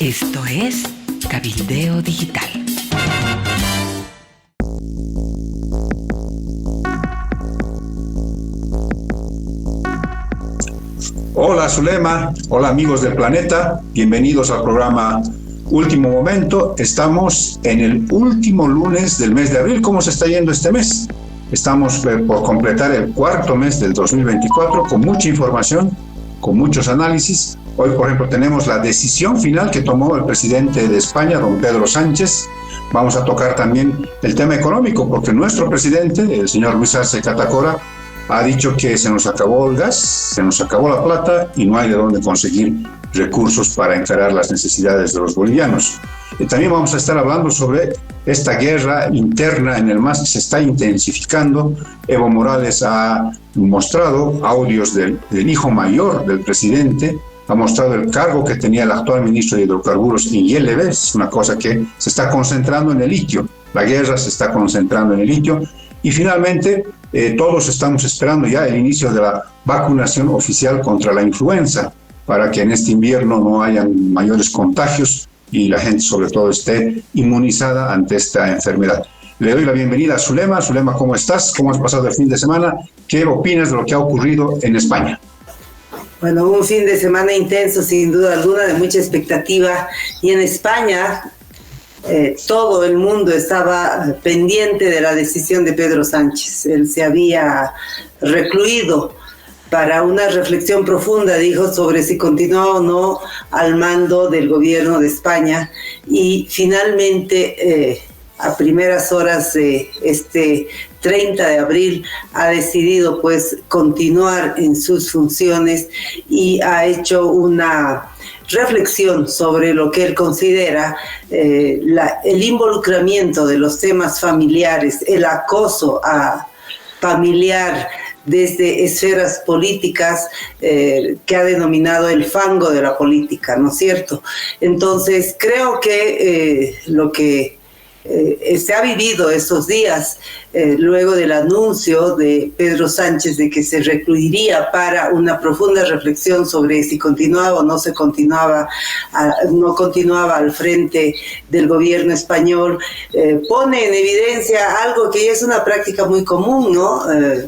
Esto es Cabildeo Digital. Hola Zulema, hola amigos del planeta, bienvenidos al programa Último Momento. Estamos en el último lunes del mes de abril. ¿Cómo se está yendo este mes? Estamos por completar el cuarto mes del 2024 con mucha información, con muchos análisis. Hoy, por ejemplo, tenemos la decisión final que tomó el presidente de España, don Pedro Sánchez. Vamos a tocar también el tema económico, porque nuestro presidente, el señor Luis Arce Catacora, ha dicho que se nos acabó el gas, se nos acabó la plata y no hay de dónde conseguir recursos para encarar las necesidades de los bolivianos. También vamos a estar hablando sobre esta guerra interna en el MAS que se está intensificando. Evo Morales ha mostrado audios del hijo mayor del presidente, ha mostrado el cargo que tenía el actual ministro de Hidrocarburos en YLB. Es una cosa que se está concentrando en el litio. La guerra se está concentrando en el litio. Y finalmente, todos estamos esperando ya el inicio de la vacunación oficial contra la influenza, para que en este invierno no hayan mayores contagios y la gente sobre todo esté inmunizada ante esta enfermedad. Le doy la bienvenida a Zulema. Zulema, ¿cómo estás? ¿Cómo has pasado el fin de semana? ¿Qué opinas de lo que ha ocurrido en España? Bueno, un fin de semana intenso, sin duda alguna, de mucha expectativa. Y en España, todo el mundo estaba pendiente de la decisión de Pedro Sánchez. Él se había recluido para una reflexión profunda, dijo, sobre si continuaba o no al mando del gobierno de España. Y finalmente, a primeras horas de este 30 de abril, ha decidido pues continuar en sus funciones y ha hecho una reflexión sobre lo que él considera el involucramiento de los temas familiares, el acoso familiar desde esferas políticas que ha denominado el fango de la política, ¿no es cierto? Entonces, creo que lo que se ha vivido estos días, luego del anuncio de Pedro Sánchez de que se recluiría para una profunda reflexión sobre si continuaba o no continuaba al frente del gobierno español, pone en evidencia algo que es una práctica muy común, ¿no?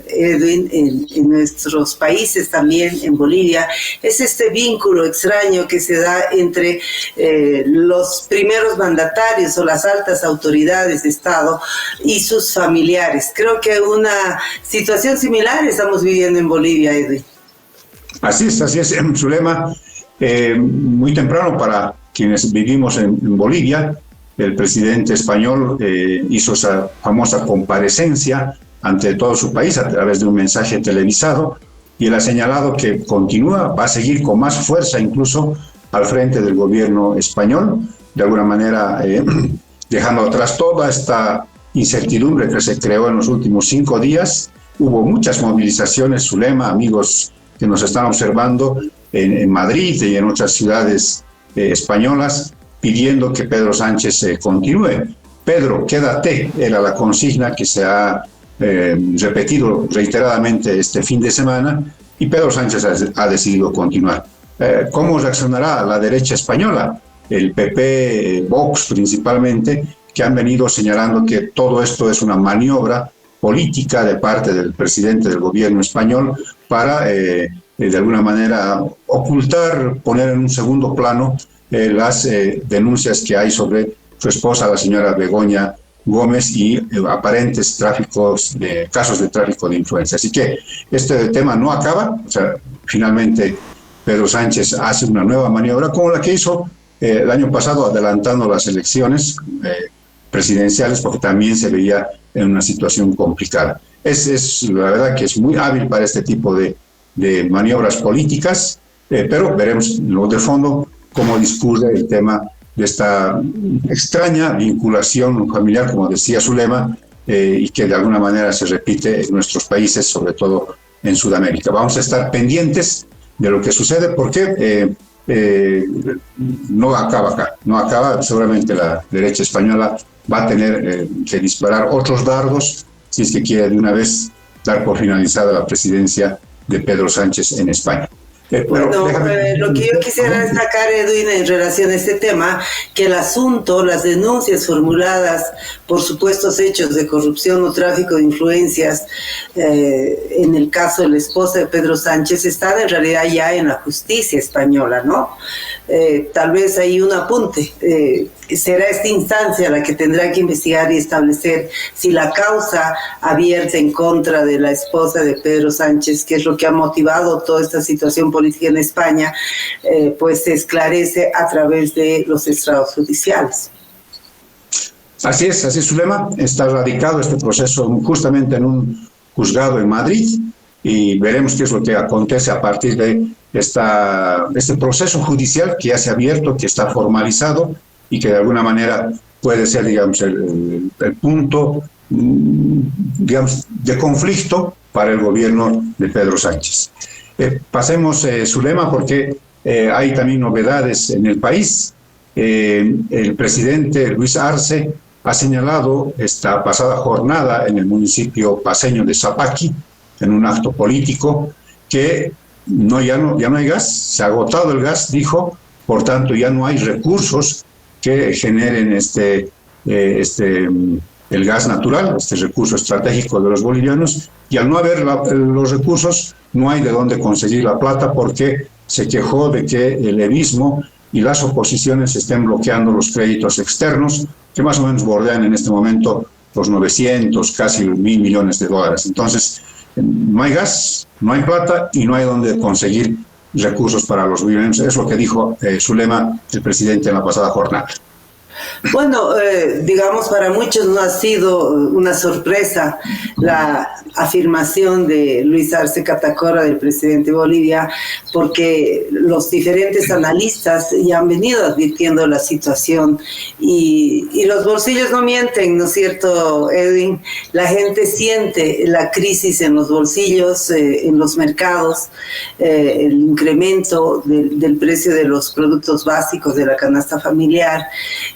Edwin, en nuestros países también, en Bolivia, es este vínculo extraño que se da entre los primeros mandatarios o las altas autoridades de Estado y sus familiares. Creo que una situación similar estamos viviendo en Bolivia, Edwin. Así es, Zulema. Muy temprano para quienes vivimos en Bolivia, el presidente español hizo esa famosa comparecencia ante todo su país a través de un mensaje televisado, y él ha señalado que continúa, va a seguir con más fuerza incluso al frente del gobierno español, de alguna manera dejando atrás toda esta incertidumbre que se creó en los últimos 5 días. Hubo muchas movilizaciones, Zulema, amigos que nos están observando en Madrid y en otras ciudades españolas, pidiendo que Pedro Sánchez continúe. Pedro, quédate, era la consigna que se ha repetido reiteradamente este fin de semana, y Pedro Sánchez ha decidido continuar. ¿Cómo reaccionará la derecha española? El PP, Vox principalmente, que han venido señalando que todo esto es una maniobra política de parte del presidente del gobierno español para, de alguna manera, ocultar, poner en un segundo plano las denuncias que hay sobre su esposa, la señora Begoña Gómez, y aparentes casos de tráfico de influencia. Así que este tema no acaba. O sea, finalmente Pedro Sánchez hace una nueva maniobra como la que hizo el año pasado, adelantando las elecciones presidenciales, porque también se veía en una situación complicada. Es la verdad que es muy hábil para este tipo de maniobras políticas, pero veremos lo de fondo cómo discurre el tema de esta extraña vinculación familiar, como decía Zulema, y que de alguna manera se repite en nuestros países, sobre todo en Sudamérica. Vamos a estar pendientes de lo que sucede, porque no acaba acá, no acaba. Seguramente la derecha española va a tener que disparar otros dardos si es que quiere de una vez dar por finalizada la presidencia de Pedro Sánchez en España. Bueno, lo que yo quisiera destacar, Edwin, en relación a este tema, que el asunto, las denuncias formuladas por supuestos hechos de corrupción o tráfico de influencias, en el caso de la esposa de Pedro Sánchez, están en realidad ya en la justicia española, ¿no? Tal vez hay un apunte. Será esta instancia la que tendrá que investigar y establecer si la causa abierta en contra de la esposa de Pedro Sánchez, que es lo que ha motivado toda esta situación política en España, pues se esclarece a través de los estrados judiciales. Así es, Zulema. Está radicado este proceso justamente en un juzgado en Madrid y veremos qué es lo que acontece a partir de este proceso judicial que ya se ha abierto, que está formalizado y que de alguna manera puede ser, digamos, el punto, digamos, de conflicto para el gobierno de Pedro Sánchez. Pasemos, Zulema, porque hay también novedades en el país. El presidente Luis Arce ha señalado esta pasada jornada en el municipio paceño de Zapaqui, en un acto político, que ya no hay gas, se ha agotado el gas, dijo, por tanto ya no hay recursos que generen el gas natural, este recurso estratégico de los bolivianos, y al no haber los recursos, no hay de dónde conseguir la plata, porque se quejó de que el evismo y las oposiciones estén bloqueando los créditos externos, que más o menos bordean en este momento los 900, casi 1.000 millones de dólares. Entonces, no hay gas, no hay plata y no hay dónde conseguir recursos para los bolivianos. Es lo que dijo Zulema, el presidente, en la pasada jornada. Bueno, digamos, para muchos no ha sido una sorpresa la afirmación de Luis Arce Catacora, del presidente de Bolivia, porque los diferentes analistas ya han venido advirtiendo la situación y los bolsillos no mienten, ¿no es cierto, Edwin? La gente siente la crisis en los bolsillos, en los mercados, el incremento del precio de los productos básicos de la canasta familiar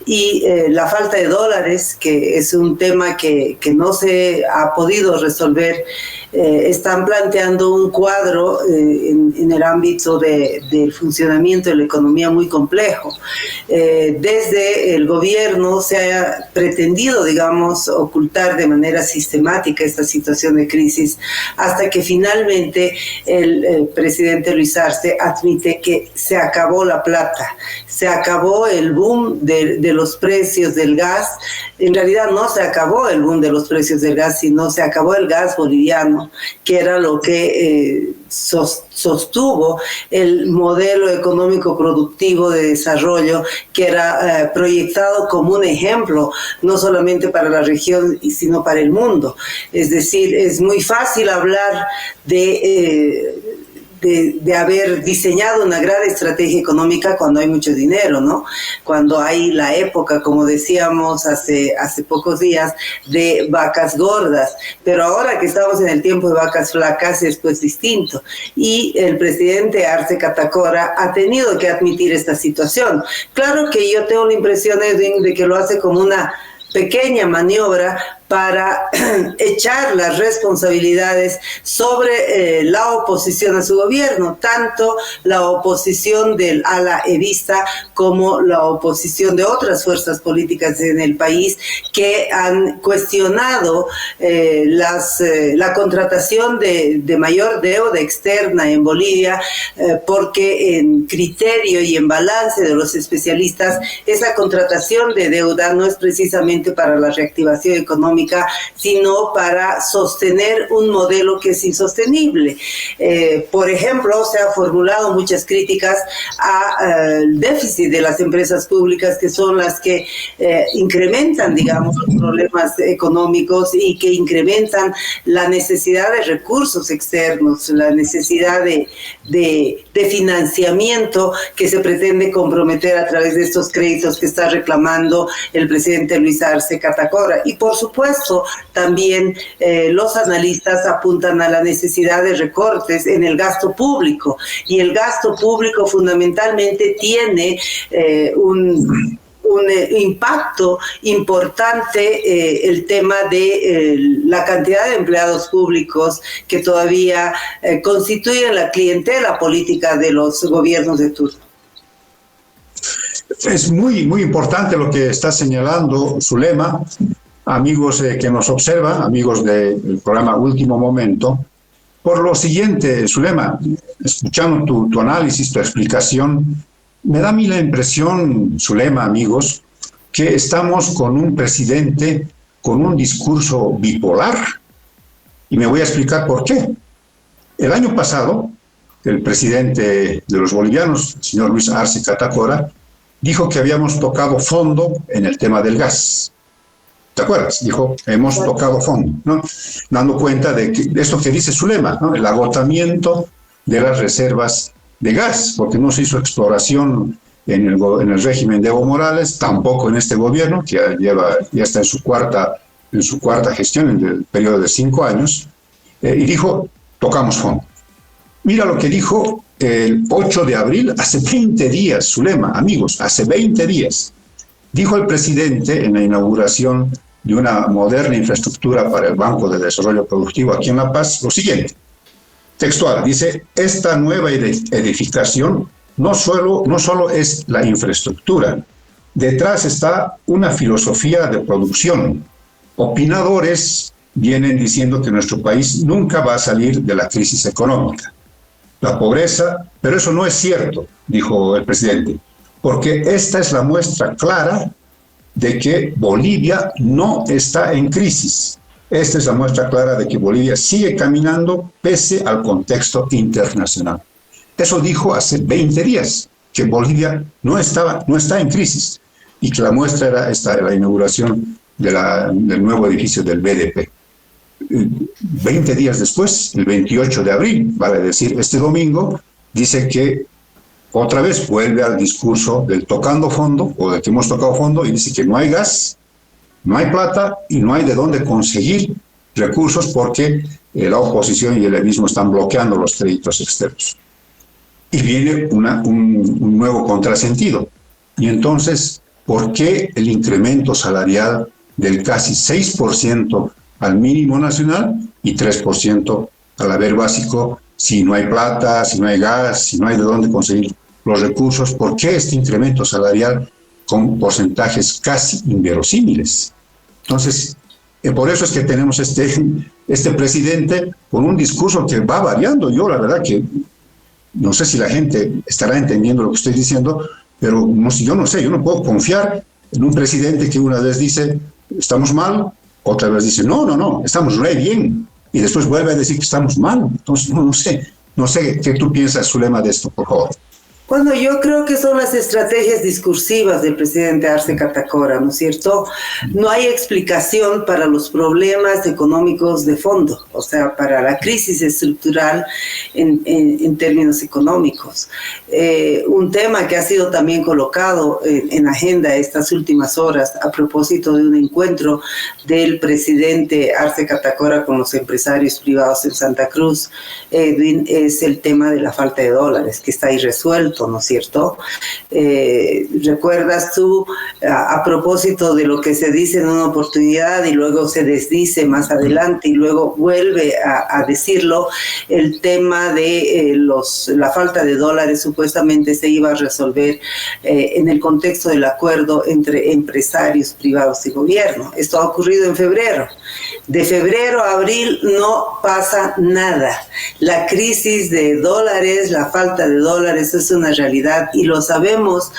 y la falta de dólares, que es un tema que no se ha podido resolver. Están planteando un cuadro en el ámbito del funcionamiento de la economía muy complejo. Desde el gobierno se ha pretendido, digamos, ocultar de manera sistemática esta situación de crisis, hasta que finalmente el presidente Luis Arce admite que se acabó la plata, se acabó el boom de los precios del gas. En realidad no se acabó el boom de los precios del gas, sino se acabó el gas boliviano, que era lo que sostuvo el modelo económico productivo de desarrollo, que era proyectado como un ejemplo, no solamente para la región, sino para el mundo. Es decir, es muy fácil hablar de haber diseñado una gran estrategia económica cuando hay mucho dinero, ¿no? Cuando hay la época, como decíamos hace pocos días, de vacas gordas. Pero ahora que estamos en el tiempo de vacas flacas es pues distinto. Y el presidente Arce Catacora ha tenido que admitir esta situación. Claro que yo tengo la impresión, Edwin, de que lo hace como una pequeña maniobra para echar las responsabilidades sobre la oposición a su gobierno, tanto la oposición del ala evista como la oposición de otras fuerzas políticas en el país, que han cuestionado la contratación de mayor deuda externa en Bolivia, porque en criterio y en balance de los especialistas, esa contratación de deuda no es precisamente para la reactivación económica, sino para sostener un modelo que es insostenible. Por ejemplo, se han formulado muchas críticas al déficit de las empresas públicas, que son las que incrementan, digamos, los problemas económicos y que incrementan la necesidad de recursos externos, la necesidad de financiamiento que se pretende comprometer a través de estos créditos que está reclamando el presidente Luis Arce Catacora. Y por supuesto, también los analistas apuntan a la necesidad de recortes en el gasto público, y el gasto público fundamentalmente tiene un impacto importante el tema de la cantidad de empleados públicos que todavía constituyen la clientela política de los gobiernos de turno. Es muy importante lo que está señalando Zulema. Amigos que nos observan, amigos del programa Último Momento, por lo siguiente, Zulema, escuchando tu análisis, tu explicación, me da a mí la impresión, Zulema, amigos, que estamos con un presidente con un discurso bipolar. Y me voy a explicar por qué. El año pasado, el presidente de los bolivianos, el señor Luis Arce Catacora, dijo que habíamos tocado fondo en el tema del gas. ¿Te acuerdas? Dijo, hemos tocado fondo, ¿no? Dando cuenta de esto que dice Zulema, ¿no? El agotamiento de las reservas de gas, porque no se hizo exploración en el régimen de Evo Morales, tampoco en este gobierno, que ya está en su cuarta gestión, en el periodo de 5 años, y dijo, tocamos fondo. Mira lo que dijo el 8 de abril, hace 20 días, Zulema, amigos, hace 20 días. Dijo el presidente en la inauguración de una moderna infraestructura para el Banco de Desarrollo Productivo aquí en La Paz, lo siguiente, textual, dice, esta nueva edificación no solo es la infraestructura, detrás está una filosofía de producción. Opinadores vienen diciendo que nuestro país nunca va a salir de la crisis económica. La pobreza, pero eso no es cierto, dijo el presidente, porque esta es la muestra clara de que Bolivia no está en crisis. Esta es la muestra clara de que Bolivia sigue caminando pese al contexto internacional. Eso dijo hace 20 días, que Bolivia no está en crisis y que la muestra era la inauguración del nuevo edificio del BDP. 20 días después, el 28 de abril, vale decir, este domingo, dice que otra vez vuelve al discurso del tocando fondo, o de que hemos tocado fondo, y dice que no hay gas, no hay plata y no hay de dónde conseguir recursos porque la oposición y el levismo están bloqueando los créditos externos. Y viene un nuevo contrasentido. Y entonces, ¿por qué el incremento salarial del casi 6% al mínimo nacional y 3% al haber básico, si no hay plata, si no hay gas, si no hay de dónde conseguir los recursos? ¿Por qué este incremento salarial con porcentajes casi inverosímiles? Entonces, por eso es que tenemos este presidente con un discurso que va variando. Yo la verdad que no sé si la gente estará entendiendo lo que estoy diciendo, pero yo no puedo confiar en un presidente que una vez dice estamos mal, otra vez dice no, estamos re bien, y después vuelve a decir que estamos mal. Entonces no sé qué tú piensas, Zulema, de esto, por favor. Bueno, yo creo que son las estrategias discursivas del presidente Arce Catacora, ¿no es cierto? No hay explicación para los problemas económicos de fondo, o sea, para la crisis estructural en términos económicos. Un tema que ha sido también colocado en agenda estas últimas horas a propósito de un encuentro del presidente Arce Catacora con los empresarios privados en Santa Cruz, Edwin, es el tema de la falta de dólares, que está irresuelto, ¿no es cierto? ¿Recuerdas tú, a propósito de lo que se dice en una oportunidad y luego se desdice más adelante y luego vuelve a decirlo, el tema de la falta de dólares supuestamente se iba a resolver en el contexto del acuerdo entre empresarios privados y gobierno? Esto ha ocurrido en febrero. De febrero a abril no pasa nada. La crisis de dólares, la falta de dólares es una realidad y lo sabemos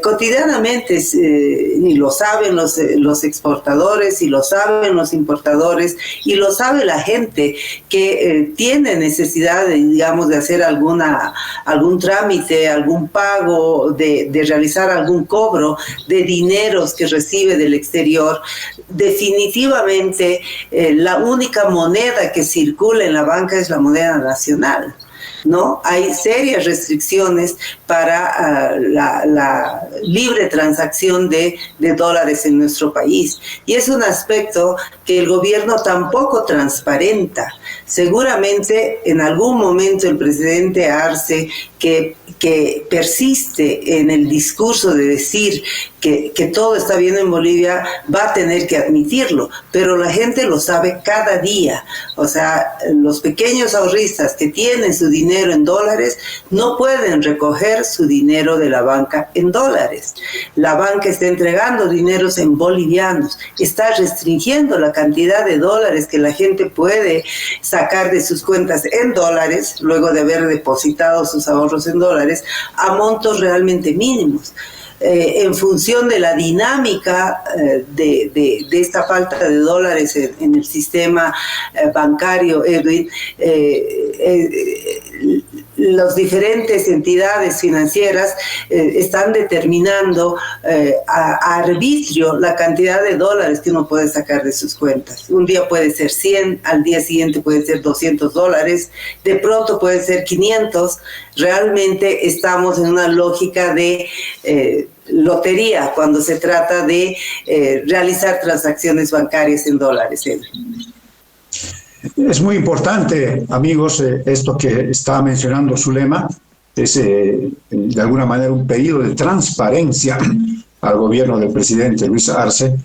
cotidianamente, y lo saben los exportadores y lo saben los importadores y lo sabe la gente que tiene necesidad de hacer algún trámite, algún pago, de realizar algún cobro de dineros que recibe del exterior. Definitivamente la única moneda que circula en la banca es la moneda nacional, ¿no? Hay serias restricciones para la libre transacción de dólares en nuestro país. Y es un aspecto que el gobierno tampoco transparenta. Seguramente en algún momento el presidente Arce, que persiste en el discurso de decir que todo está bien en Bolivia, va a tener que admitirlo, pero la gente lo sabe cada día. O sea, los pequeños ahorristas que tienen su dinero en dólares no pueden recoger su dinero de la banca en dólares. La banca está entregando dineros en bolivianos, está restringiendo la cantidad de dólares que la gente puede sacar de sus cuentas en dólares, luego de haber depositado sus ahorros en dólares, a montos realmente mínimos. En función de la dinámica de esta falta de dólares en el sistema bancario, Edwin, las diferentes entidades financieras están determinando a arbitrio la cantidad de dólares que uno puede sacar de sus cuentas. Un día puede ser 100, al día siguiente puede ser $200, de pronto puede ser 500. Realmente estamos en una lógica de lotería cuando se trata de realizar transacciones bancarias en dólares. Es muy importante, amigos, esto que estaba mencionando Zulema, es de alguna manera un pedido de transparencia al gobierno del presidente Luis Arce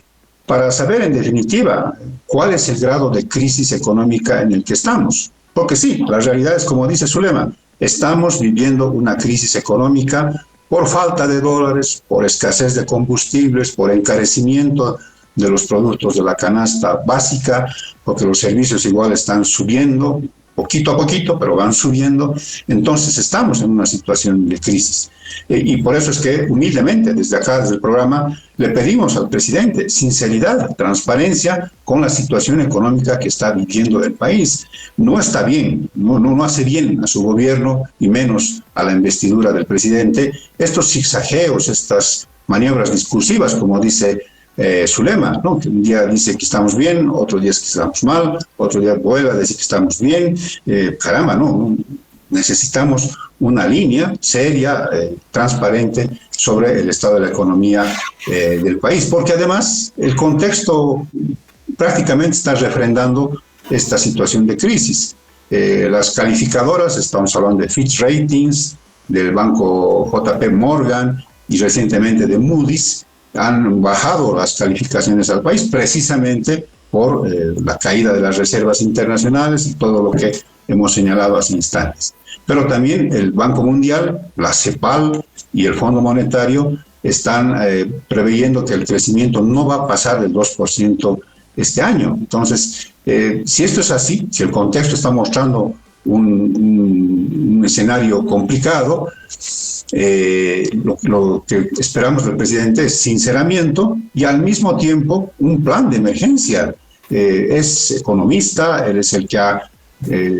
para saber en definitiva cuál es el grado de crisis económica en el que estamos. Porque sí, la realidad es como dice Zulema, estamos viviendo una crisis económica por falta de dólares, por escasez de combustibles, por encarecimiento de los productos de la canasta básica, porque los servicios igual están subiendo, poquito a poquito, pero van subiendo. Entonces estamos en una situación de crisis. Y por eso es que humildemente desde acá, desde el programa, le pedimos al presidente sinceridad, transparencia con la situación económica que está viviendo el país. No está bien, no hace bien a su gobierno y menos a la investidura del presidente estos zigzagueos, estas maniobras discursivas, como dice Zulema, ¿no? Que un día dice que estamos bien, otro día es que estamos mal, otro día vuelve a decir que estamos bien. Caramba, no, necesitamos una línea seria, transparente sobre el estado de la economía del país, porque además el contexto prácticamente está refrendando esta situación de crisis. Las calificadoras, estamos hablando de Fitch Ratings, del banco JP Morgan y recientemente de Moody's, han bajado las calificaciones al país precisamente por la caída de las reservas internacionales y todo lo que hemos señalado hace instantes. Pero también el Banco Mundial, la CEPAL y el Fondo Monetario están preveyendo que el crecimiento no va a pasar del 2% este año. Entonces, si esto es así, si el contexto está mostrando un escenario complicado, lo que esperamos del presidente es sinceramiento y al mismo tiempo un plan de emergencia. Es economista, él es el que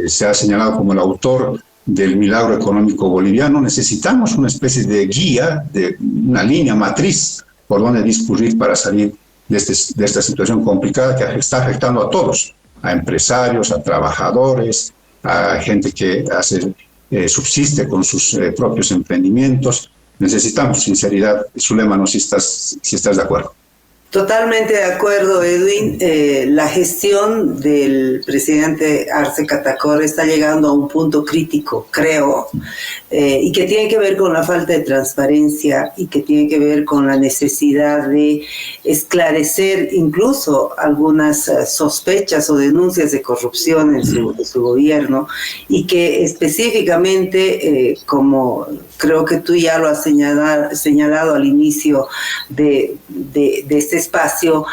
se ha señalado como el autor del milagro económico boliviano. Necesitamos una especie de guía, de una línea matriz por donde discurrir para salir de esta situación complicada que está afectando a todos, a empresarios, a trabajadores, a gente que subsiste con sus propios emprendimientos. Necesitamos sinceridad. Zulema, no sé si estás de acuerdo. Totalmente de acuerdo, Edwin. La gestión del presidente Arce Catacora está llegando a un punto crítico, creo, y que tiene que ver con la falta de transparencia y que tiene que ver con la necesidad de esclarecer incluso algunas sospechas o denuncias de corrupción en su gobierno, y que específicamente, como creo que tú ya lo has señalado al inicio de este espacio,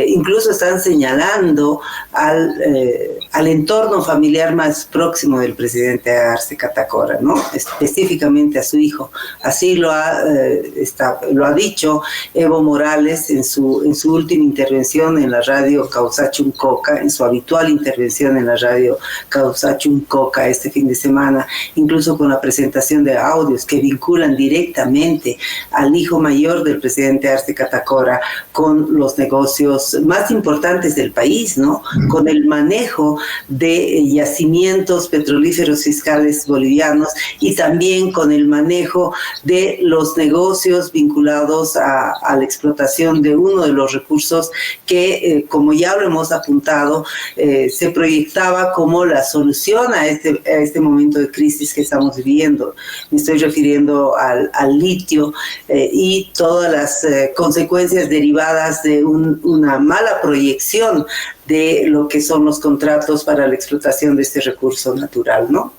incluso están señalando al entorno familiar más próximo del presidente Arce Catacora, ¿no? Específicamente a su hijo. Así lo ha dicho Evo Morales en su última intervención en la radio Causachum Coca, en su habitual intervención en la radio Causachum Coca este fin de semana, incluso con la presentación de audios que vinculan directamente al hijo mayor del presidente Arce Catacora con los negocios más importantes del país, ¿no? Con el manejo de yacimientos petrolíferos fiscales bolivianos y también con el manejo de los negocios vinculados a la explotación de uno de los recursos que, como ya lo hemos apuntado, se proyectaba como la solución a este momento de crisis que estamos viviendo. Me estoy refiriendo al litio y todas las consecuencias derivadas de una mala proyección de lo que son los contratos para la explotación de este recurso natural, ¿no?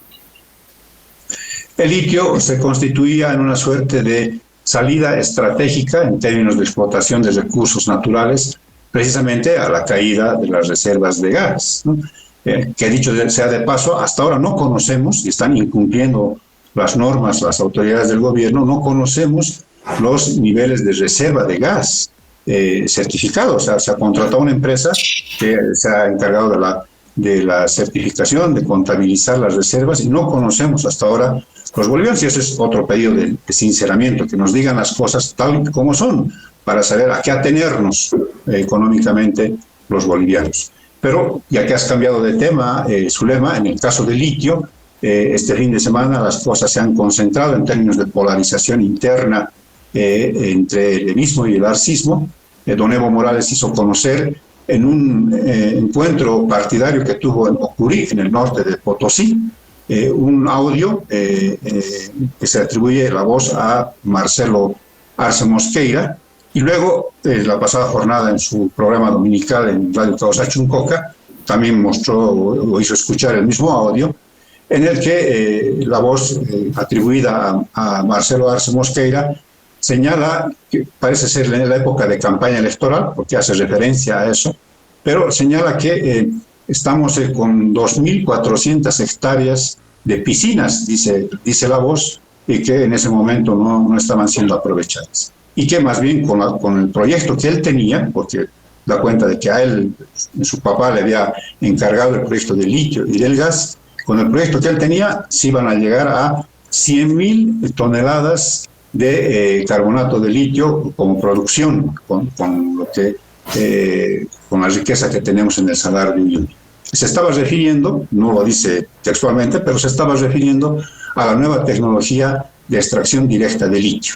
El litio se constituía en una suerte de salida estratégica en términos de explotación de recursos naturales, precisamente a la caída de las reservas de gas, ¿no? Que dicho sea de paso, hasta ahora no conocemos, y están incumpliendo las normas, las autoridades del gobierno, no conocemos los niveles de reserva de gas certificados. O sea, se ha contratado una empresa que se ha encargado de la certificación, de contabilizar las reservas, y no conocemos hasta ahora los bolivianos, y ese es otro pedido de sinceramiento, que nos digan las cosas tal como son, para saber a qué atenernos económicamente los bolivianos. Pero, ya que has cambiado de tema, Zulema, en el caso del litio, este fin de semana las cosas se han concentrado en términos de polarización interna entre el evismo y el arcismo. Don Evo Morales hizo conocer en un encuentro partidario que tuvo en Ocurí, en el norte de Potosí, un audio que se atribuye la voz a Marcelo Arce Mosqueira, y luego la pasada jornada en su programa dominical en Radio Causa Chuncoca también mostró o hizo escuchar el mismo audio, en el que la voz atribuida a Marcelo Arce Mosqueira señala, que parece ser en la época de campaña electoral, porque hace referencia a eso, pero señala que estamos con 2.400 hectáreas de piscinas, dice la voz, y que en ese momento no estaban siendo aprovechadas. Y que más bien con el proyecto que él tenía, porque da cuenta de que a él, su papá le había encargado el proyecto del litio y del gas, con el proyecto que él tenía se iban a llegar a 100.000 toneladas de carbonato de litio como producción, con la riqueza que tenemos en el Salar de Uyuni. Se estaba refiriendo, no lo dice textualmente, pero se estaba refiriendo a la nueva tecnología de extracción directa de litio.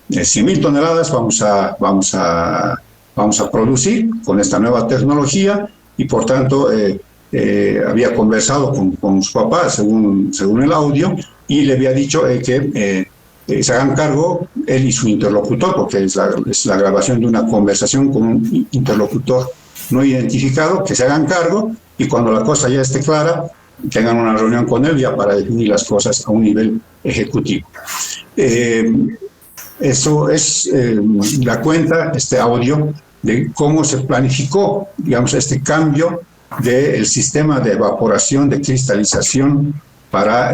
100.000 toneladas vamos a producir con esta nueva tecnología, y por tanto había conversado con su papá, según el audio, y le había dicho que se hagan cargo él y su interlocutor, porque es la grabación de una conversación con un interlocutor no identificado, que se hagan cargo, y cuando la cosa ya esté clara, tengan una reunión con él ya para definir las cosas a un nivel ejecutivo. Eso es la cuenta, este audio, de cómo se planificó, digamos, este cambio del sistema de evaporación, de cristalización para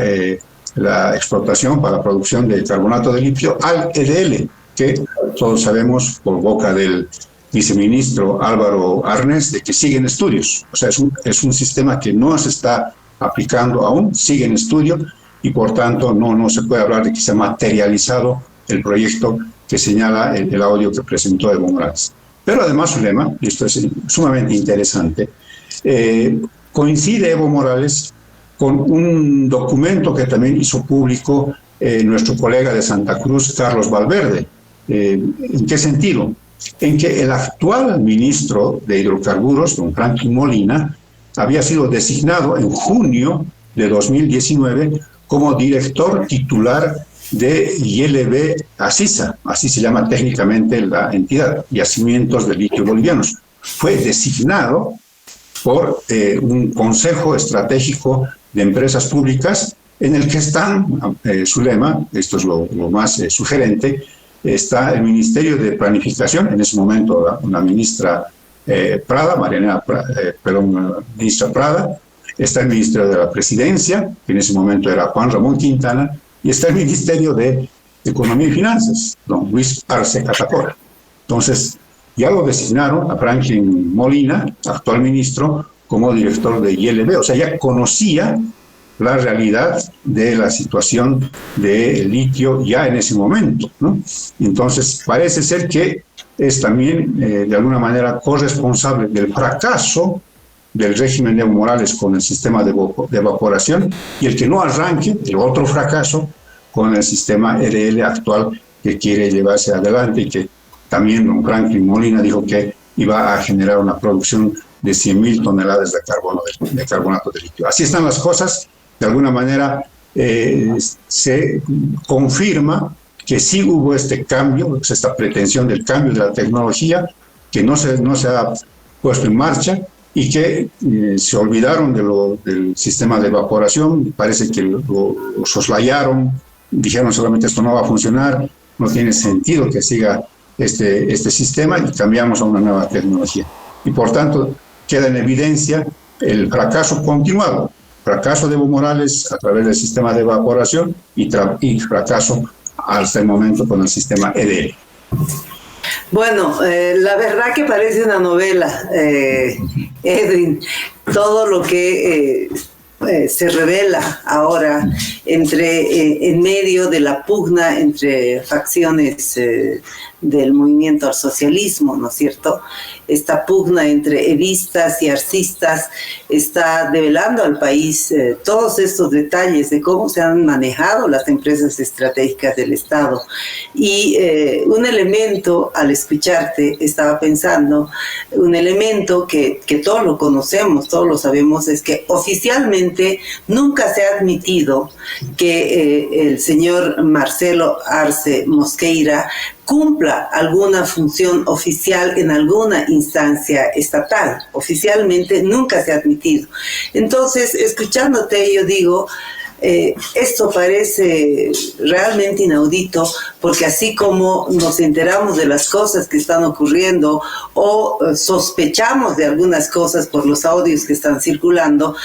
la explotación, para la producción de carbonato de litio al EDL, que todos sabemos por boca del viceministro Álvaro Arnés de que sigue en estudios. O sea, es un sistema que no se está aplicando aún, sigue en estudio, y por tanto no se puede hablar de que se ha materializado el proyecto que señala el audio que presentó Evo Morales. Pero además, Zulema, y esto es sumamente interesante, coincide Evo Morales con un documento que también hizo público nuestro colega de Santa Cruz, Carlos Valverde. ¿En qué sentido? En que el actual ministro de Hidrocarburos, don Franklin Molina, había sido designado en junio de 2019 como director titular de YLB Asisa, así se llama técnicamente la entidad, Yacimientos de Litio Bolivianos. Fue designado por un consejo estratégico de empresas públicas en el que están, Zulema, esto es lo más sugerente, está el Ministerio de Planificación, en ese momento una ministra Prada, ministra Prada, está el Ministerio de la Presidencia, que en ese momento era Juan Ramón Quintana, y está el Ministerio de Economía y Finanzas, don Luis Arce Catacora. Entonces, ya lo designaron a Franklin Molina, actual ministro, como director de YLB, o sea, ya conocía la realidad de la situación del litio ya en ese momento, ¿no? Entonces, parece ser que es también, de alguna manera, corresponsable del fracaso del régimen de Evo Morales con el sistema de evaporación, y el que no arranque, el otro fracaso, con el sistema EDL actual que quiere llevarse adelante, y que también don Franklin Molina dijo que iba a generar una producción de 100.000 toneladas de carbonato de litio. Así están las cosas. De alguna manera se confirma que sí hubo este cambio, esta pretensión del cambio de la tecnología, que no se ha puesto en marcha, y que se olvidaron del sistema de evaporación. Parece que lo soslayaron, dijeron solamente esto no va a funcionar, no tiene sentido que siga este sistema, y cambiamos a una nueva tecnología. Y por tanto queda en evidencia el fracaso continuado, fracaso de Evo Morales a través del sistema de evaporación y fracaso hasta el momento con el sistema EDL. Bueno, la verdad que parece una novela, Edwin, todo lo que se revela ahora en medio de la pugna entre facciones del movimiento al socialismo, ¿no es cierto? Esta pugna entre evistas y arcistas está develando al país todos estos detalles de cómo se han manejado las empresas estratégicas del Estado. Y un elemento, al escucharte, estaba pensando, un elemento que todos lo conocemos, todos lo sabemos, es que oficialmente nunca se ha admitido que el señor Marcelo Arce Mosqueira cumpla alguna función oficial en alguna instancia estatal. Oficialmente nunca se ha admitido. Entonces, escuchándote, yo digo, esto parece realmente inaudito, porque así como nos enteramos de las cosas que están ocurriendo o sospechamos de algunas cosas por los audios que están circulando,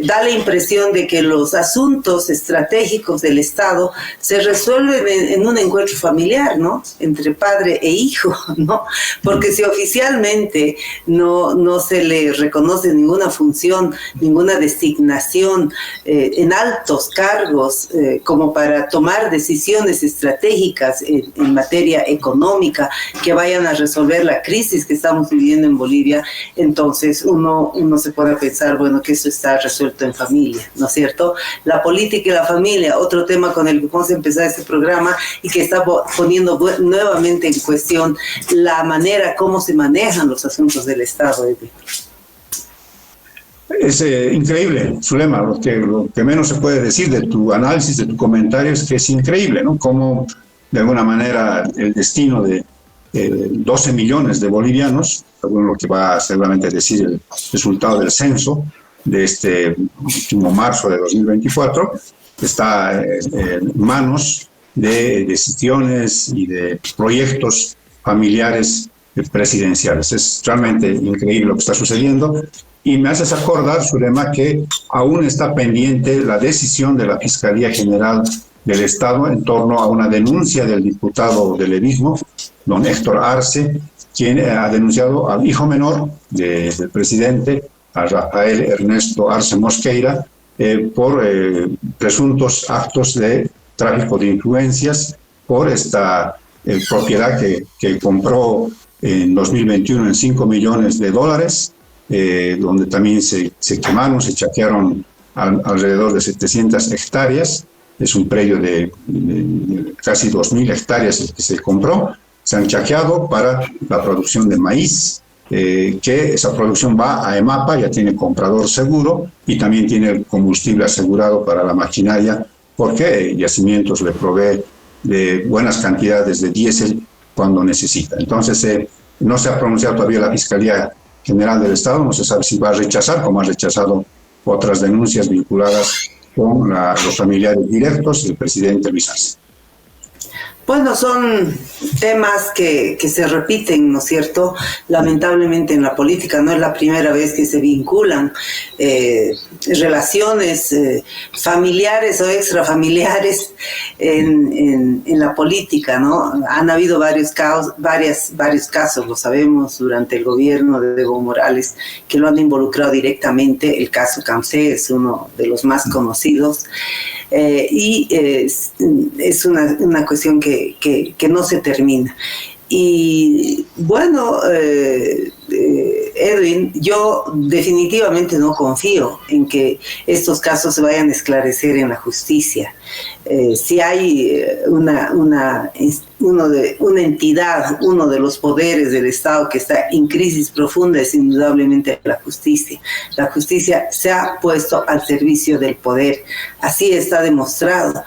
da la impresión de que los asuntos estratégicos del Estado se resuelven en un encuentro familiar, ¿no? Entre padre e hijo, ¿no? Porque si oficialmente no se le reconoce ninguna función, ninguna designación en altos cargos como para tomar decisiones estratégicas en materia económica que vayan a resolver la crisis que estamos viviendo en Bolivia, entonces uno se pone a pensar, bueno, que eso está resuelto en familia, ¿no es cierto? La política y la familia, otro tema con el que vamos a empezar este programa y que está poniendo nuevamente en cuestión la manera como se manejan los asuntos del Estado. Es increíble, Zulema, lo que menos se puede decir de tu análisis, de tu comentario, es que es increíble, ¿no? Cómo, de alguna manera, el destino de 12 millones de bolivianos, según lo que va a seguramente decir el resultado del censo de este último marzo de 2024, está en manos de decisiones y de proyectos familiares presidenciales. Es realmente increíble lo que está sucediendo. Y me haces acordar, Zulema, que aún está pendiente la decisión de la Fiscalía General del Estado en torno a una denuncia del diputado del levismo, don Héctor Arce, quien ha denunciado al hijo menor del presidente, a Rafael Ernesto Arce Mosqueira, por presuntos actos de tráfico de influencias por esta propiedad que compró en 2021 en $5 millones, donde también se quemaron, se chaquearon alrededor de 700 hectáreas. Es un predio de casi 2.000 hectáreas el que se compró. Se han chaqueado para la producción de maíz, que esa producción va a EMAPA, ya tiene comprador seguro y también tiene el combustible asegurado para la maquinaria, porque Yacimientos le provee de buenas cantidades de diésel cuando necesita. Entonces, no se ha pronunciado todavía la Fiscalía General del Estado, no se sabe si va a rechazar, como ha rechazado otras denuncias vinculadas con los familiares directos del presidente Luis Arce. Bueno, son temas que se repiten, ¿no es cierto? Lamentablemente en la política no es la primera vez que se vinculan relaciones familiares o extrafamiliares en la política, ¿no? Han habido varios casos, lo sabemos, durante el gobierno de Evo Morales, que lo han involucrado directamente. El caso Camsé es uno de los más conocidos. Y es una cuestión que no se termina. Y bueno, Edwin, yo definitivamente no confío en que estos casos se vayan a esclarecer en la justicia. Si hay una entidad, uno de los poderes del Estado que está en crisis profunda, es indudablemente la justicia. La justicia se ha puesto al servicio del poder, así está demostrado.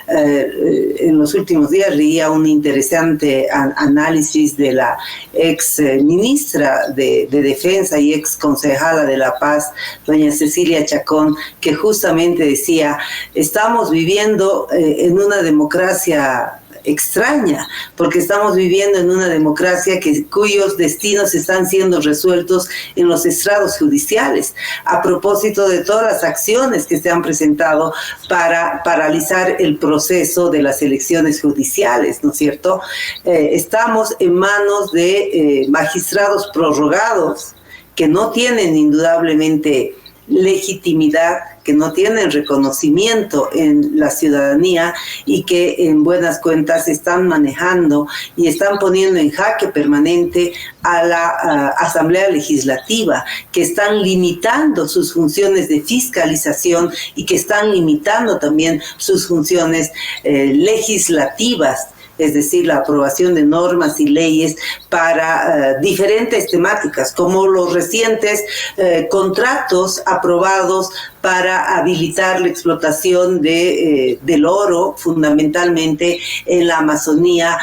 En los últimos días leía un interesante análisis de la ex ministra de Defensa y ex concejala de La Paz, doña Cecilia Chacón, que justamente decía: estamos viviendo en una democracia extraña, porque estamos viviendo en una democracia cuyos destinos están siendo resueltos en los estrados judiciales, a propósito de todas las acciones que se han presentado para paralizar el proceso de las elecciones judiciales, ¿no es cierto? Estamos en manos de magistrados prorrogados que no tienen indudablemente legitimidad, que no tienen reconocimiento en la ciudadanía y que en buenas cuentas están manejando y están poniendo en jaque permanente a la Asamblea Legislativa, que están limitando sus funciones de fiscalización y que están limitando también sus funciones legislativas, es decir, la aprobación de normas y leyes para diferentes temáticas, como los recientes contratos aprobados para habilitar la explotación del oro, fundamentalmente en la Amazonía,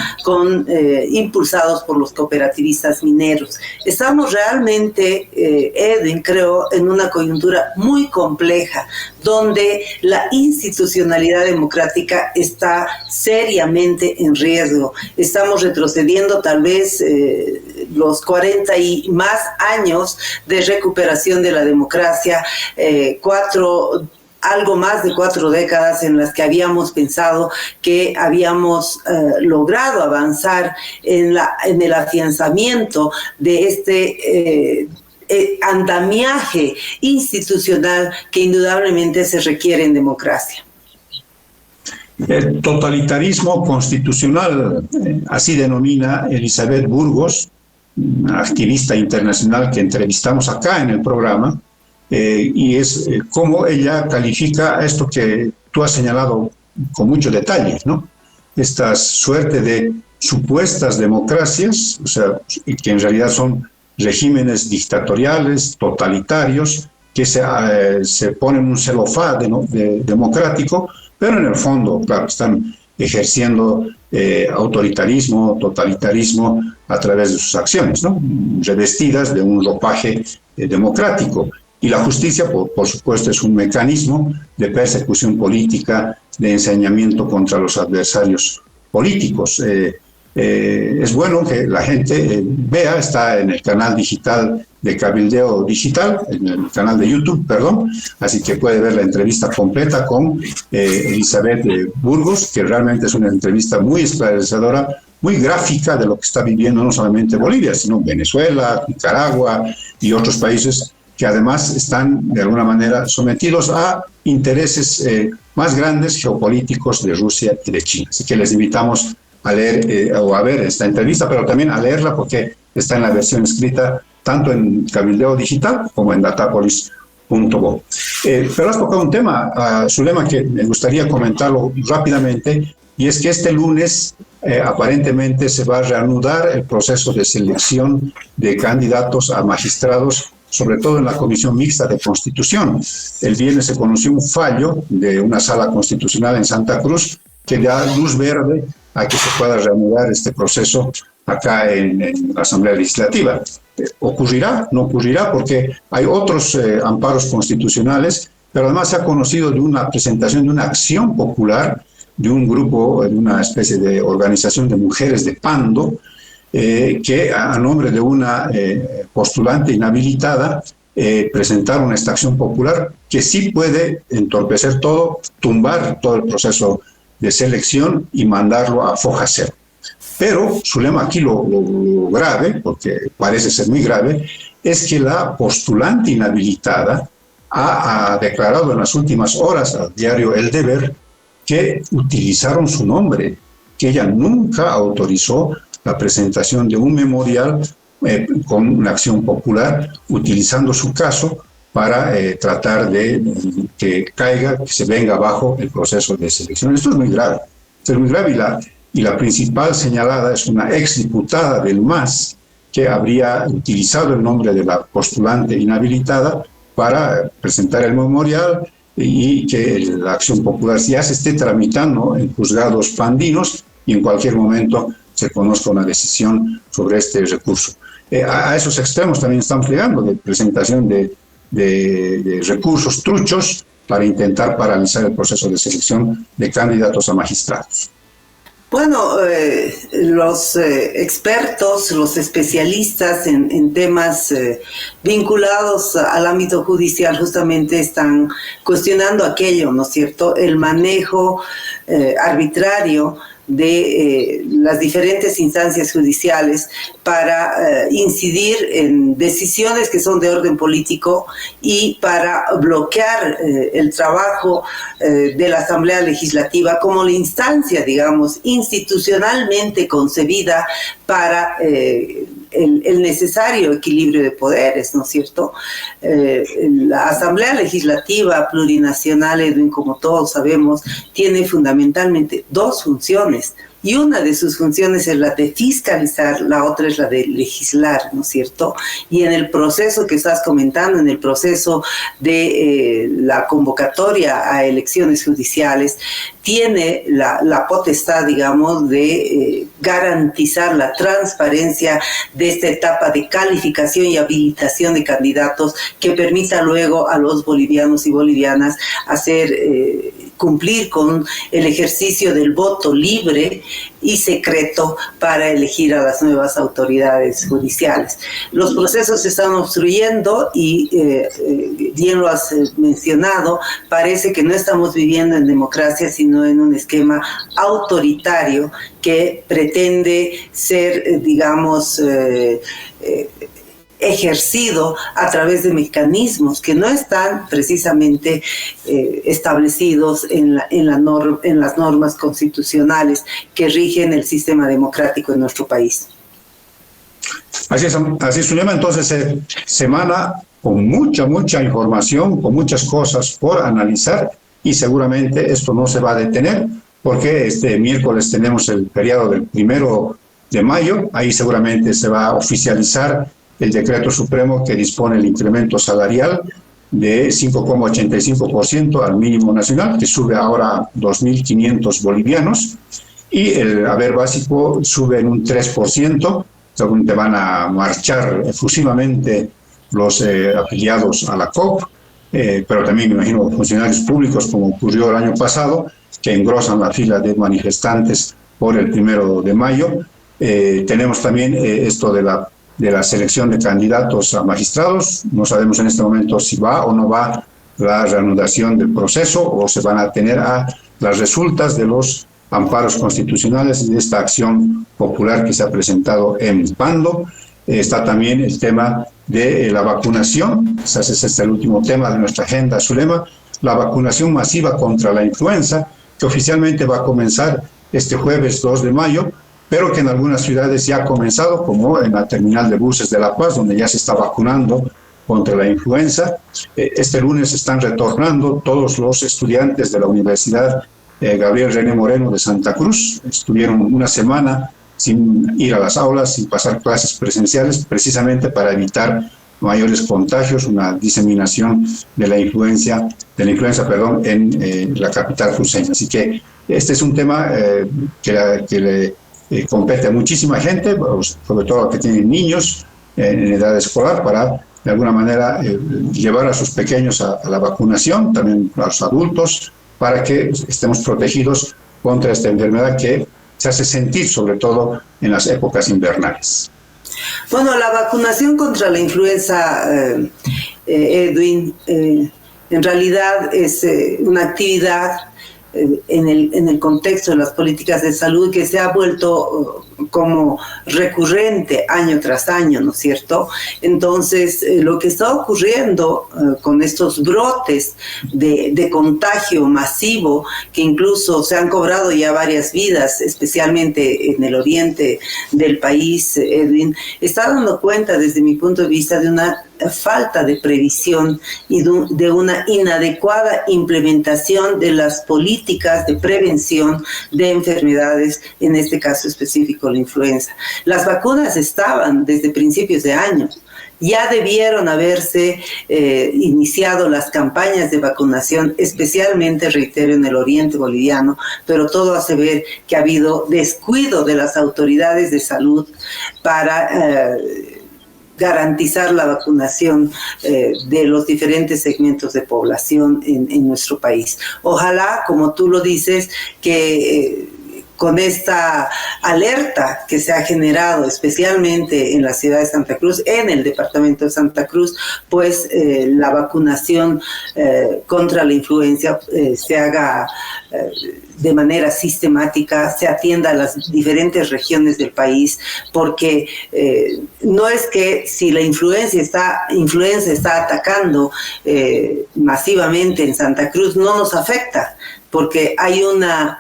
impulsados por los cooperativistas mineros. Estamos realmente, Edwin, creo, en una coyuntura muy compleja, donde la institucionalidad democrática está seriamente en riesgo. Estamos retrocediendo tal vez los 40 y más años de recuperación de la democracia, algo más de 4 décadas en las que habíamos pensado que habíamos logrado avanzar en el afianzamiento de este andamiaje institucional que indudablemente se requiere en democracia. El totalitarismo constitucional, así denomina Elizabeth Burgos, una activista internacional que entrevistamos acá en el programa, y es cómo ella califica esto que tú has señalado con mucho detalle, ¿no? Esta suerte de supuestas democracias, o sea, que en realidad son regímenes dictatoriales, totalitarios, que se ponen un celofán democrático, pero en el fondo, claro, están ejerciendo autoritarismo, totalitarismo a través de sus acciones, ¿no? Revestidas de un ropaje democrático. Y la justicia, por supuesto, es un mecanismo de persecución política, de ensañamiento contra los adversarios políticos. Es bueno que la gente vea, está en el canal digital de Cabildeo Digital, en el canal de YouTube, perdón, así que puede ver la entrevista completa con Elizabeth Burgos, que realmente es una entrevista muy esclarecedora, muy gráfica de lo que está viviendo no solamente Bolivia, sino Venezuela, Nicaragua y otros países que además están de alguna manera sometidos a intereses más grandes geopolíticos de Rusia y de China. Así que les invitamos a leer o a ver esta entrevista, pero también a leerla porque está en la versión escrita tanto en Cabildeo Digital como en datapolis.bo. Pero has tocado un tema, Zulema, que me gustaría comentarlo rápidamente, y es que este lunes aparentemente se va a reanudar el proceso de selección de candidatos a magistrados, sobre todo en la Comisión Mixta de Constitución. El viernes se conoció un fallo de una sala constitucional en Santa Cruz que da luz verde a que se pueda reanudar este proceso acá en la Asamblea Legislativa. ¿Ocurrirá? No ocurrirá porque hay otros amparos constitucionales, pero además se ha conocido de una presentación de una acción popular de un grupo, de una especie de organización de mujeres de Pando, que a nombre de una postulante inhabilitada presentaron esta acción popular que sí puede entorpecer todo, tumbar todo el proceso de selección y mandarlo a foja cero. Pero, Zulema, aquí lo grave, porque parece ser muy grave, es que la postulante inhabilitada ha declarado en las últimas horas al diario El Deber que utilizaron su nombre, que ella nunca autorizó la presentación de un memorial con una acción popular, utilizando su caso para tratar de que caiga, que se venga abajo el proceso de selección. Esto es muy grave. Esto es muy grave y la principal señalada es una exdiputada del MAS que habría utilizado el nombre de la postulante inhabilitada para presentar el memorial y que la acción popular ya se esté tramitando en juzgados andinos y en cualquier momento se conozca una decisión sobre este recurso. A esos extremos también estamos llegando de presentación de recursos truchos para intentar paralizar el proceso de selección de candidatos a magistrados. Bueno, los expertos, los especialistas en temas vinculados al ámbito judicial justamente están cuestionando aquello, ¿no es cierto? El manejo arbitrario de las diferentes instancias judiciales para incidir en decisiones que son de orden político y para bloquear el trabajo de la Asamblea Legislativa como la instancia, digamos, institucionalmente concebida para el necesario equilibrio de poderes, ¿no es cierto? La Asamblea Legislativa Plurinacional, Edwin, como todos sabemos, tiene fundamentalmente dos funciones. Y una de sus funciones es la de fiscalizar, la otra es la de legislar, ¿no es cierto? Y en el proceso que estás comentando, en el proceso de la convocatoria a elecciones judiciales, tiene la potestad, digamos, de garantizar la transparencia de esta etapa de calificación y habilitación de candidatos que permita luego a los bolivianos y bolivianas hacer cumplir con el ejercicio del voto libre y secreto para elegir a las nuevas autoridades judiciales. Los procesos se están obstruyendo y, bien lo has mencionado, parece que no estamos viviendo en democracia, sino en un esquema autoritario que pretende ser, digamos, ejercido a través de mecanismos que no están precisamente establecidos en las normas constitucionales que rigen el sistema democrático en nuestro país. Así es, Zulema. Entonces, semana con mucha información, con muchas cosas por analizar y seguramente esto no se va a detener porque este miércoles tenemos el feriado del 1 de mayo, ahí seguramente se va a oficializar el decreto supremo que dispone el incremento salarial de 5,85% al mínimo nacional, que sube ahora a 2.500 bolivianos, y el haber básico sube en un 3%, seguramente van a marchar efusivamente los afiliados a la COP, pero también me imagino funcionarios públicos, como ocurrió el año pasado, que engrosan la fila de manifestantes por el 1 de mayo. Tenemos también esto de la selección de candidatos a magistrados. No sabemos en este momento si va o no va la reanudación del proceso o se van a tener a las resultas de los amparos constitucionales y de esta acción popular que se ha presentado en Pando. Está también el tema de la vacunación. Quizás ese es el último tema de nuestra agenda, Zulema. La vacunación masiva contra la influenza, que oficialmente va a comenzar este jueves 2 de mayo, pero que en algunas ciudades ya ha comenzado, como en la terminal de buses de La Paz, donde ya se está vacunando contra la influenza. Este lunes están retornando todos los estudiantes de la Universidad Gabriel René Moreno de Santa Cruz. Estuvieron una semana sin ir a las aulas, sin pasar clases presenciales, precisamente para evitar mayores contagios, una diseminación de la influenza, en la capital cruceña. Así que este es un tema que le compete a muchísima gente, sobre todo a que tienen niños en edad escolar, para de alguna manera llevar a sus pequeños a la vacunación, también a los adultos, para que estemos protegidos contra esta enfermedad que se hace sentir sobre todo en las épocas invernales. Bueno, la vacunación contra la influenza, Edwin, en realidad es una actividad en el contexto de las políticas de salud, que se ha vuelto como recurrente año tras año, ¿no es cierto? Entonces, lo que está ocurriendo con estos brotes de contagio masivo, que incluso se han cobrado ya varias vidas, especialmente en el oriente del país, Edwin, está dando cuenta, desde mi punto de vista, de una falta de previsión y de una inadecuada implementación de las políticas de prevención de enfermedades, en este caso específico la influenza. Las vacunas estaban desde principios de año. Ya debieron haberse iniciado las campañas de vacunación, especialmente, reitero, en el oriente boliviano, pero todo hace ver que ha habido descuido de las autoridades de salud para garantizar la vacunación de los diferentes segmentos de población en nuestro país. Ojalá, como tú lo dices, que con esta alerta que se ha generado, especialmente en la ciudad de Santa Cruz, en el departamento de Santa Cruz, pues la vacunación contra la influenza se haga de manera sistemática, se atienda a las diferentes regiones del país, porque no es que si la influenza está atacando masivamente en Santa Cruz, no nos afecta, porque hay una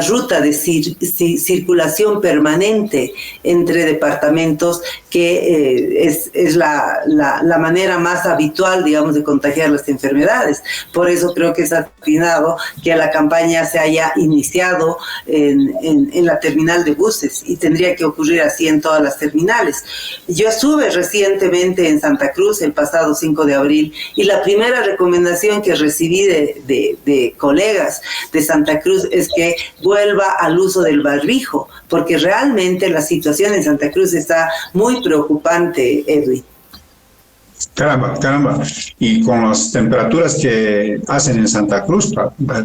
ruta de circulación permanente entre departamentos que es la manera más habitual, digamos, de contagiar las enfermedades. Por eso creo que es atinado que la campaña se haya iniciado en la terminal de buses, y tendría que ocurrir así en todas las terminales. Yo estuve recientemente en Santa Cruz el pasado 5 de abril, y la primera recomendación que recibí de colegas de Santa Cruz es que vuelva al uso del barbijo, porque realmente la situación en Santa Cruz está muy preocupante, Edwin. Caramba. Y con las temperaturas que hacen en Santa Cruz,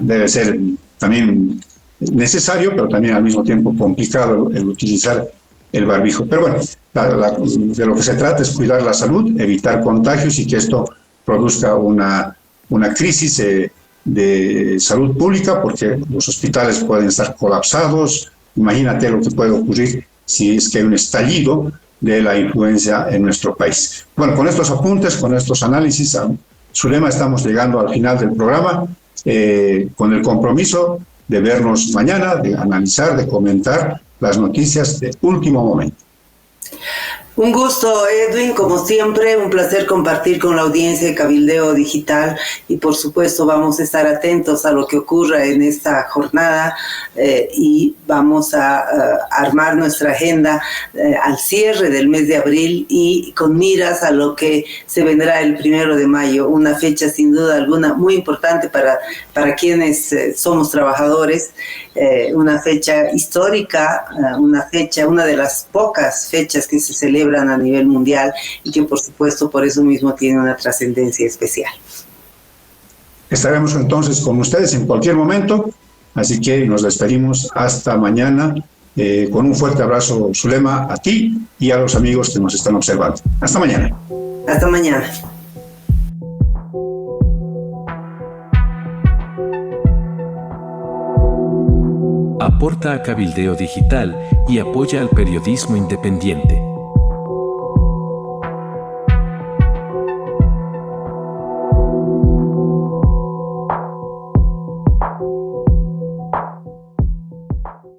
debe ser también necesario, pero también al mismo tiempo complicado el utilizar el barbijo. Pero bueno, de lo que se trata es cuidar la salud, evitar contagios y que esto produzca una crisis de salud pública, porque los hospitales pueden estar colapsados. Imagínate lo que puede ocurrir si es que hay un estallido de la influenza en nuestro país. Bueno, con estos apuntes, con estos análisis, Zulema, estamos llegando al final del programa, con el compromiso de vernos mañana, de analizar, de comentar las noticias de último momento. Un gusto, Edwin, como siempre, un placer compartir con la audiencia de Cabildeo Digital, y por supuesto vamos a estar atentos a lo que ocurra en esta jornada y vamos a armar nuestra agenda al cierre del mes de abril y con miras a lo que se vendrá el 1 de mayo, una fecha sin duda alguna muy importante para quienes somos trabajadores, una fecha histórica, una de las pocas fechas que se celebran a nivel mundial y que por supuesto por eso mismo tiene una trascendencia especial. Estaremos entonces con ustedes en cualquier momento, así que nos despedimos hasta mañana, con un fuerte abrazo, Zulema, a ti y a los amigos que nos están observando. Hasta mañana. Hasta mañana. Aporta a Cabildeo Digital y apoya al periodismo independiente.